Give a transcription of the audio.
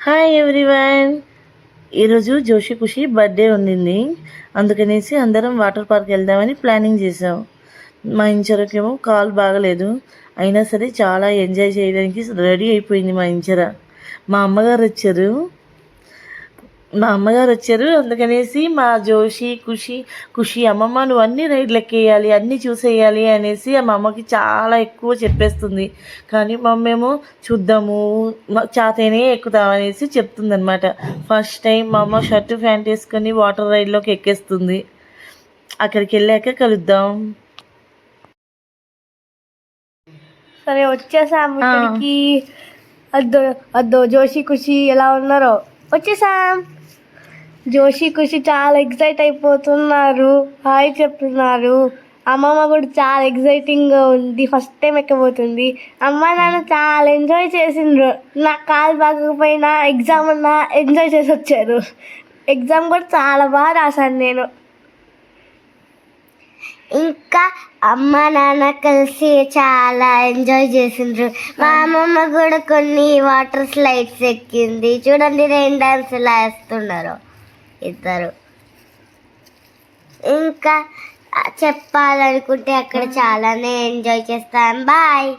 Hi everyone. ఈరోజు జోషి ఖుషి birthday ఉండింది. అందుకనేసి అందరం వాటర్ పార్క్ వెళ్దామని ప్లానింగ్ చేసాం. మా ఇంచరకేమో కాలు బాగలేదు, అయినా సరే చాలా ఎంజాయ్ చేయడానికి రెడీ అయిపోయింది మా ఇంచర. మా అమ్మగారు వచ్చారు అందుకనేసి మా జోషి ఖుషి అమ్మమ్మ నువ్వు అన్ని రైడ్లు ఎక్కేయాలి, అన్నీ చూసేయాలి అనేసి మా అమ్మకి చాలా ఎక్కువ చెప్పేస్తుంది. కానీ మా అమ్మేమో చూద్దాము చాతనే ఎక్కుతామనేసి చెప్తుంది అనమాట. ఫస్ట్ టైం మా అమ్మ షర్టు ప్యాంట్ వేసుకొని వాటర్ రైడ్లోకి ఎక్కేస్తుంది. అక్కడికి వెళ్ళాక కలుద్దాం. సరే వచ్చేసాం ఇక్కడికి. అద్దో జోషి ఖుషి ఎలా ఉన్నారో. వచ్చేసాం. జోషి ఖుషి చాలా ఎక్సైట్ అయిపోతున్నారు, హాయ్ చెప్తున్నారు. అమ్మమ్మ కూడా చాలా ఎక్సైటింగ్గా ఉంది, ఫస్ట్ టైం ఎక్కబోతుంది. అమ్మ నాన్న చాలా ఎంజాయ్ చేసిండ్రు. నాకు కాలు బాగకపోయినా ఎగ్జామ్ అన్నా ఎంజాయ్ చేసి వచ్చారు. ఎగ్జామ్ కూడా చాలా బాగా రాశాను నేను. ఇంకా అమ్మ నాన్న కలిసి చాలా ఎంజాయ్ చేసిండ్రు. మా అమ్మమ్మ కూడా కొన్ని వాటర్ స్లైడ్స్ ఎక్కింది. చూడండి రెయిన్ డాన్స్ ఎలా వేస్తున్నారు ఇద్దరు. ఇంకా చెప్పాలనుకుంటే అక్కడ చాలానే ఎంజాయ్ చేస్తాం. బాయ్.